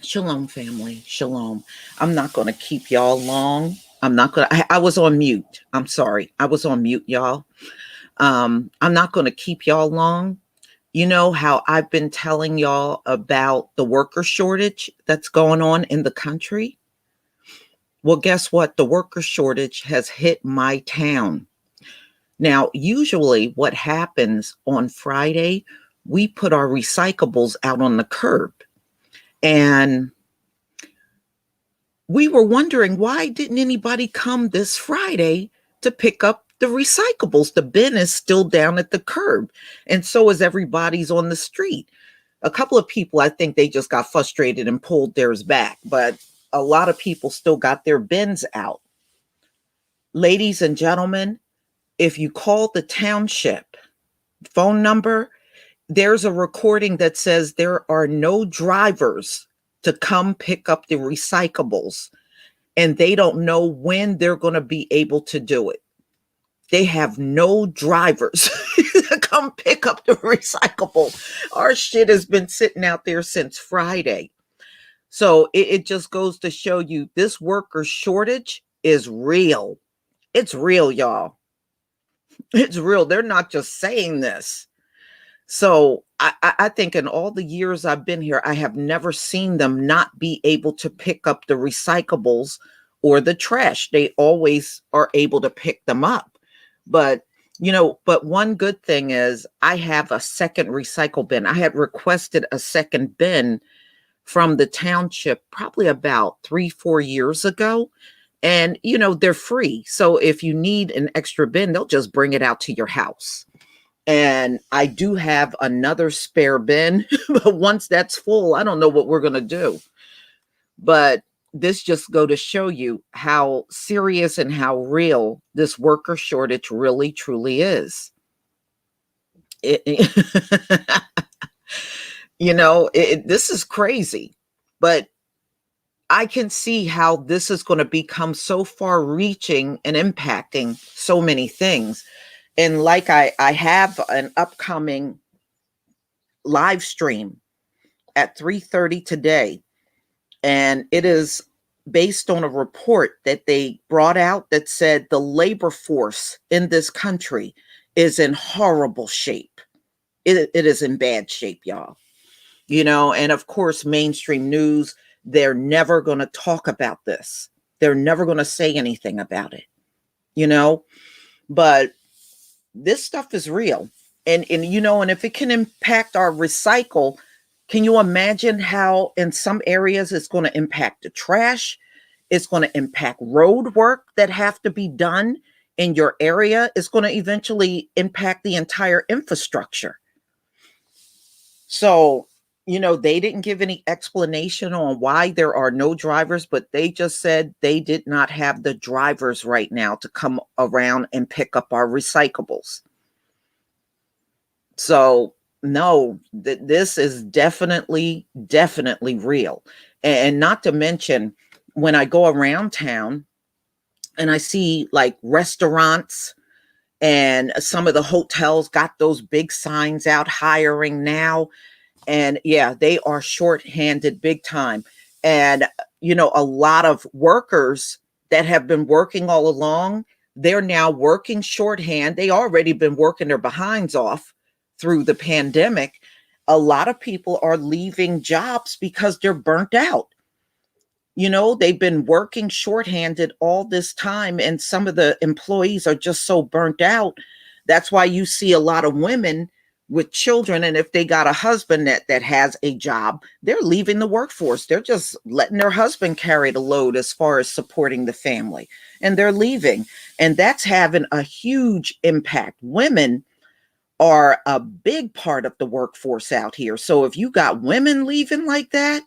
Shalom, family. Shalom. I'm not going to keep y'all long. I'm not going to, I was on mute. I'm sorry. I was on mute, y'all. I'm not going to keep y'all long. You know how I've been telling y'all about the worker shortage that's going on in the country? Well, guess what? The worker shortage has hit my town. Now, usually what happens on Friday, we put our recyclables out on the curb. And we were wondering, why didn't anybody come this Friday to pick up the recyclables? The bin is still down at the curb, and so is everybody's on the street. A couple of people, I think they just got frustrated and pulled theirs back, but a lot of people still got their bins out. Ladies and gentlemen, if you call the township phone number, there's a recording that says there are no drivers to come pick up the recyclables, and they don't know when they're going to be able to do it. They have no drivers to come pick up the recyclable. Our shit has been sitting out there since Friday. So it just goes to show you this worker shortage is real. It's real, y'all. It's real. They're not just saying this. So I think in all the years I've been here, I have never seen them not be able to pick up the recyclables or the trash. They always are able to pick them up. But one good thing is I have a second recycle bin. I had requested a second bin from the township probably about 3-4 years ago. And, they're free. So if you need an extra bin, they'll just bring it out to your house. And I do have another spare bin, but once that's full, I don't know what we're going to do. But this just go to show you how serious and how real this worker shortage really truly is. This is crazy, but I can see how this is going to become so far reaching and impacting so many things. And like I have an upcoming live stream at 3:30 today, and it is based on a report that they brought out that said the labor force in this country is in horrible shape. It is in bad shape, y'all. And of course, mainstream news, they're never going to talk about this. They're never going to say anything about it, you know, but this stuff is real. And if it can impact our recycle, can you imagine how in some areas it's going to impact the trash? It's going to impact road work that have to be done in your area. It's going to eventually impact the entire infrastructure. So, they didn't give any explanation on why there are no drivers, but they just said they did not have the drivers right now to come around and pick up our recyclables. So, no, this is definitely, definitely real. And not to mention, when I go around town and I see like restaurants and some of the hotels got those big signs out, hiring now. And yeah, they are shorthanded big time. And, a lot of workers that have been working all along, they're now working shorthand. They already been working their behinds off through the pandemic. A lot of people are leaving jobs because they're burnt out. They've been working shorthanded all this time, and some of the employees are just so burnt out. That's why you see a lot of women with children, and if they got a husband that has a job, they're leaving the workforce. They're just letting their husband carry the load as far as supporting the family, and they're leaving. And that's having a huge impact. Women are a big part of the workforce out here. So if you got women leaving like that,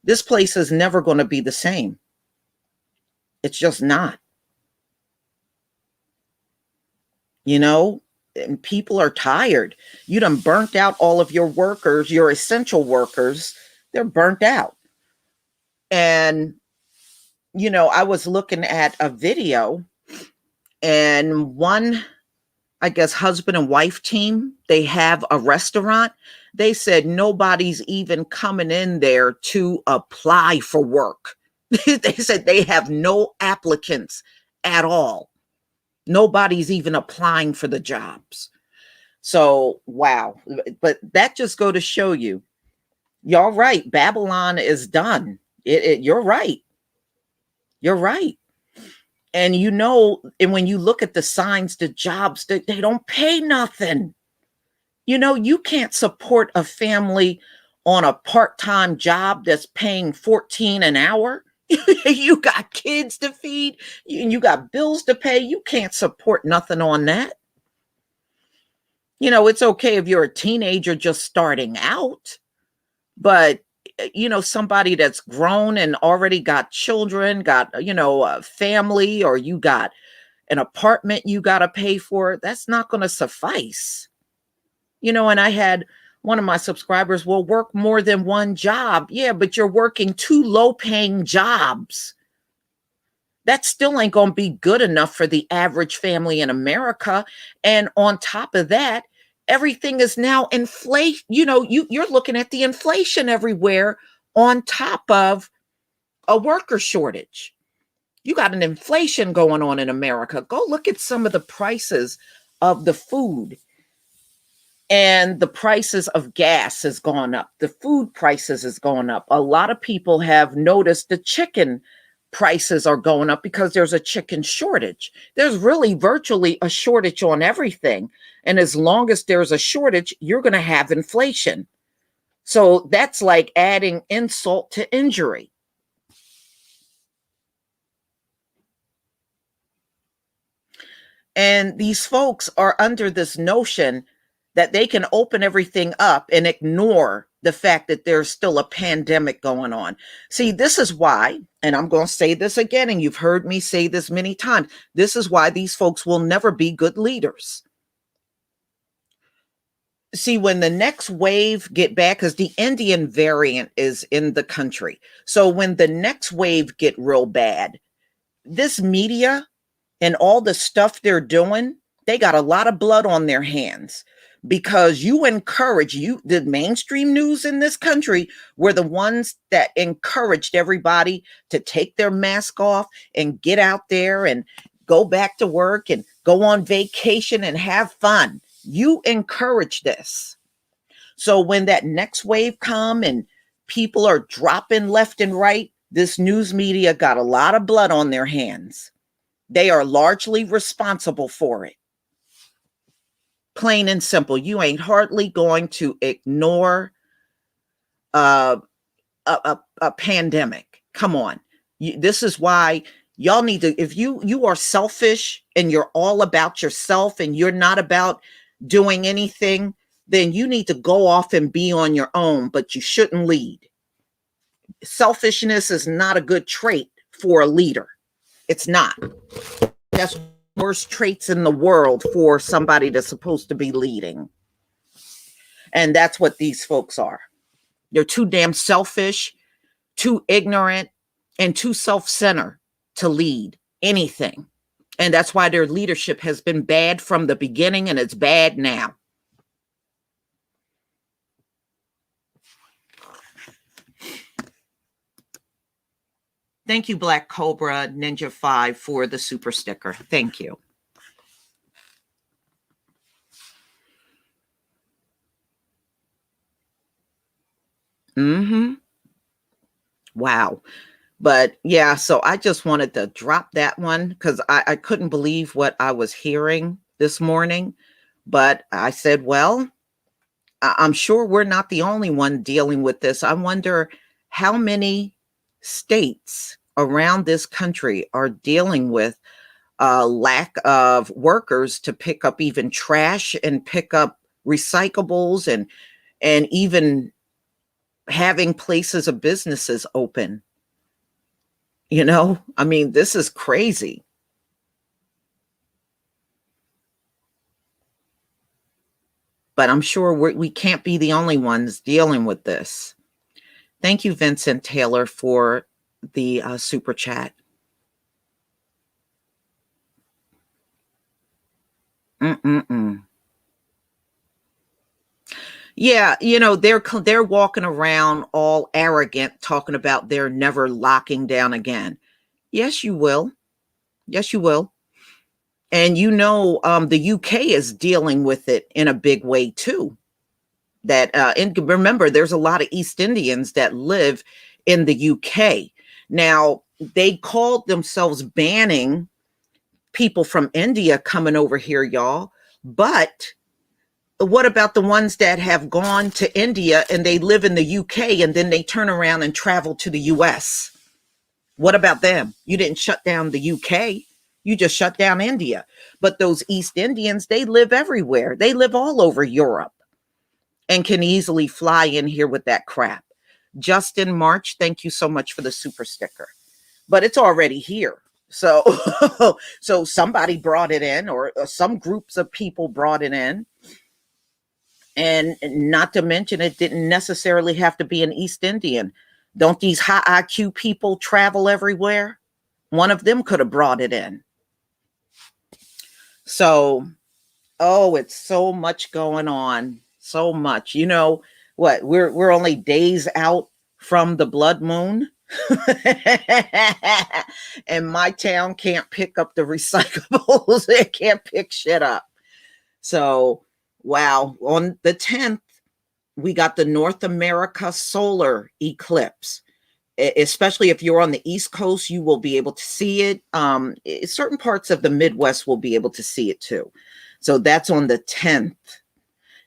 this place is never going to be the same. It's just not. And people are tired. You done burnt out all of your workers, your essential workers. They're burnt out. And, I was looking at a video, and I guess, husband and wife team. They have a restaurant. They said nobody's even coming in there to apply for work. They said they have no applicants at all. Nobody's even applying for the jobs. So, wow. But that just go to show you, y'all right. Babylon is done. You're right. You're right. And and when you look at the signs, the jobs, they don't pay nothing. You can't support a family on a part-time job that's paying 14 an hour. You got kids to feed, you got bills to pay. You can't support nothing on that. It's okay if you're a teenager just starting out, but somebody that's grown and already got children, got a family, or you got an apartment you got to pay for, that's not going to suffice. And I had one of my subscribers will work more than one job. Yeah, but you're working two low paying jobs. That still ain't going to be good enough for the average family in America. And on top of that, everything is now inflation. You're looking at the inflation everywhere on top of a worker shortage. You got an inflation going on in America. Go look at some of the prices of the food, and the prices of gas has gone up. The food prices has gone up. A lot of people have noticed the chicken prices are going up because there's a chicken shortage. There's really virtually a shortage on everything. And as long as there's a shortage, you're going to have inflation. So that's like adding insult to injury. And these folks are under this notion that they can open everything up and ignore the fact that there's still a pandemic going on. See, this is why, and I'm going to say this again, and you've heard me say this many times, this is why these folks will never be good leaders. See, when the next wave get back, because the Indian variant is in the country. So when the next wave get real bad, this media and all the stuff they're doing, they got a lot of blood on their hands, because the mainstream news in this country were the ones that encouraged everybody to take their mask off and get out there and go back to work and go on vacation and have fun. You encourage this. So when that next wave come and people are dropping left and right, this news media got a lot of blood on their hands. They are largely responsible for it. Plain and simple. You ain't hardly going to ignore a pandemic. Come on. This is why y'all need to, if you are selfish and you're all about yourself and you're not about doing anything, then you need to go off and be on your own, but you shouldn't lead. Selfishness is not a good trait for a leader. It's not. That's worst traits in the world for somebody that's supposed to be leading. And that's what these folks are. They're too damn selfish, too ignorant, and too self-centered to lead anything. And that's why their leadership has been bad from the beginning, and it's bad now. Thank you, Black Cobra Ninja 5, for the super sticker. Thank you. Wow. But yeah, so I just wanted to drop that one because I couldn't believe what I was hearing this morning. But I said, well, I'm sure we're not the only one dealing with this. I wonder how many states around this country are dealing with a lack of workers to pick up even trash and pick up recyclables, and even having places of businesses open. I mean, this is crazy. But I'm sure we can't be the only ones dealing with this. Thank you, Vincent Taylor, for the super chat. Mm-mm-mm. Yeah, they're walking around all arrogant, talking about they're never locking down again. Yes, you will. Yes, you will. And the UK is dealing with it in a big way too. And remember, there's a lot of East Indians that live in the UK. Now, they called themselves banning people from India coming over here, y'all. But what about the ones that have gone to India and they live in the UK and then they turn around and travel to the US? What about them? You didn't shut down the UK. You just shut down India. But those East Indians, they live everywhere. They live all over Europe and can easily fly in here with that crap. Justin March, thank you so much for the super sticker. But it's already here. So so somebody brought it in, or some groups of people brought it in. And not to mention, it didn't necessarily have to be an East Indian. Don't these high IQ people travel everywhere? One of them could have brought it in. So, oh, it's so much going on. So much. You know what? We're only days out from the blood moon. And my town can't pick up the recyclables. It can't pick shit up. So, wow. On the 10th, we got the North America solar eclipse. Especially if you're on the East Coast, you will be able to see it. Certain parts of the Midwest will be able to see it too. So that's on the 10th.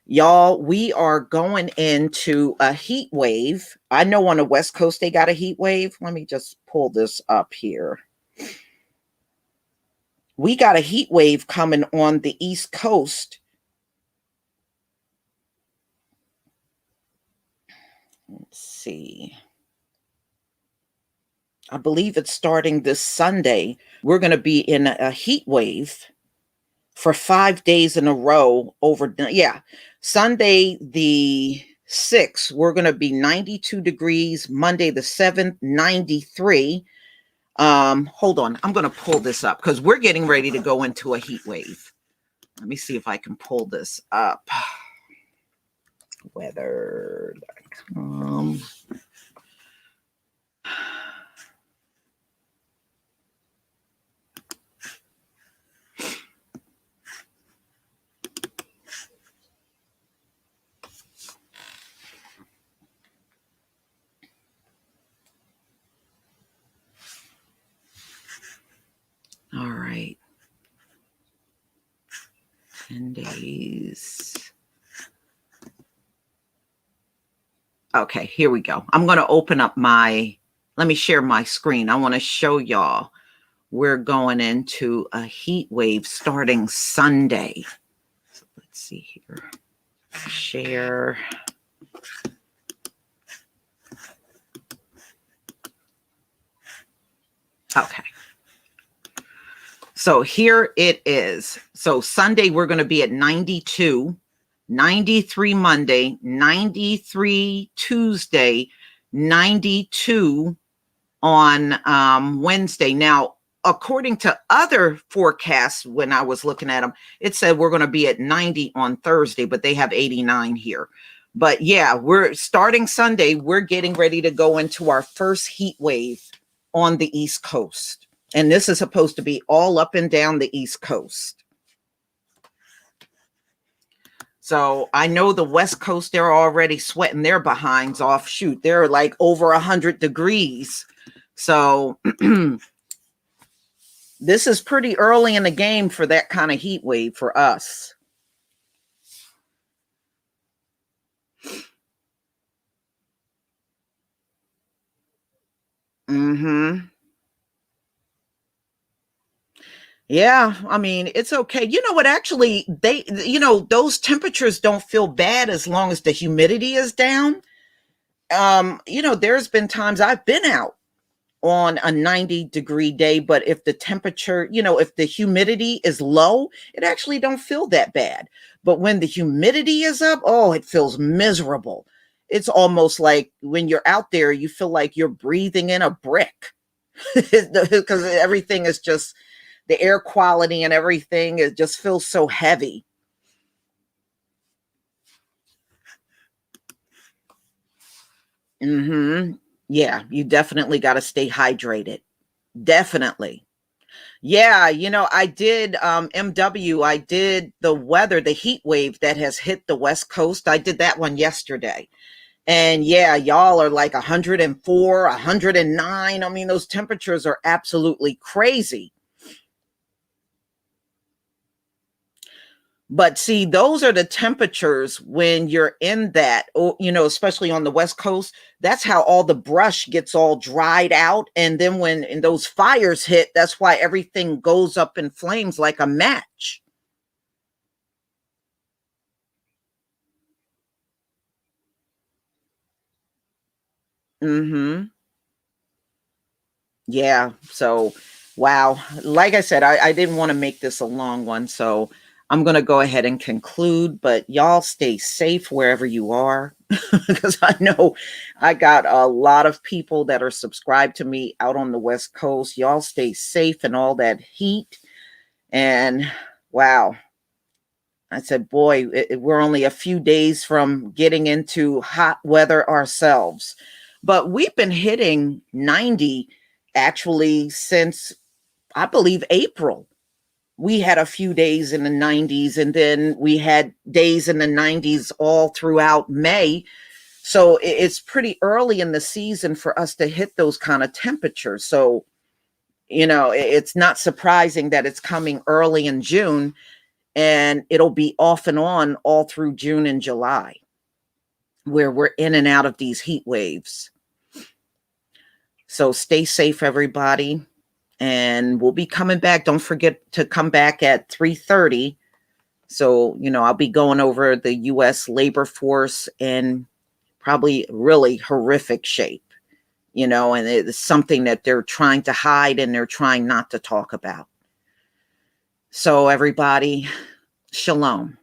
Y'all, we are going into a heat wave. I know on the West Coast they got a heat wave. Let me just pull this up here. We got a heat wave coming on the East Coast. Let's see. I believe it's starting this Sunday. We're going to be in a heat wave for 5 days in a row Sunday the 6th, we're going to be 92 degrees. Monday the 7th, 93. Hold on. I'm going to pull this up because we're getting ready to go into a heat wave. Let me see if I can pull this up. Weather.com. All right. 10 days. Okay, here we go. I'm going to open up let me share my screen. I want to show y'all we're going into a heat wave starting Sunday. So let's see here. Share. Okay. So here it is. So Sunday, we're going to be at 92, 93 Monday, 93 Tuesday, 92 on Wednesday. Now, according to other forecasts, when I was looking at them, it said we're going to be at 90 on Thursday, but they have 89 here. But yeah, we're starting Sunday. We're getting ready to go into our first heat wave on the East Coast. And this is supposed to be all up and down the East Coast. So I know the West Coast, they're already sweating their behinds off. Shoot, they're like over 100 degrees. So this is pretty early in the game for that kind of heat wave for us. Mm-hmm. Yeah, I mean, it's okay. You know what? Actually, those temperatures don't feel bad as long as the humidity is down. There's been times I've been out on a 90-degree day, but if the temperature, if the humidity is low, it actually don't feel that bad. But when the humidity is up, oh, it feels miserable. It's almost like when you're out there, you feel like you're breathing in a brick because everything is just the air quality and everything, it just feels so heavy. Yeah, you definitely got to stay hydrated. Definitely. Yeah, I did MW. I did the weather, the heat wave that has hit the West Coast. I did that one yesterday. And yeah, y'all are like 104, 109. I mean, those temperatures are absolutely crazy. But see, those are the temperatures when you're in that, especially on the West Coast. That's how all the brush gets all dried out. And then when those fires hit, that's why everything goes up in flames like a match. Hmm. Yeah. So, wow. Like I said, I didn't want to make this a long one. So I'm going to go ahead and conclude, but y'all stay safe wherever you are. Because I know I got a lot of people that are subscribed to me out on the West Coast. Y'all stay safe in all that heat. And wow, I said, boy, we're only a few days from getting into hot weather ourselves. But we've been hitting 90 actually since, I believe, April. We had a few days in the 90s, and then we had days in the 90s all throughout May. So it's pretty early in the season for us to hit those kind of temperatures. So, it's not surprising that it's coming early in June, and it'll be off and on all through June and July, where we're in and out of these heat waves. So stay safe, everybody. And we'll be coming back. Don't forget to come back at 3:30. So, I'll be going over the US labor force in probably really horrific shape, and it's something that they're trying to hide and they're trying not to talk about. So, everybody, shalom.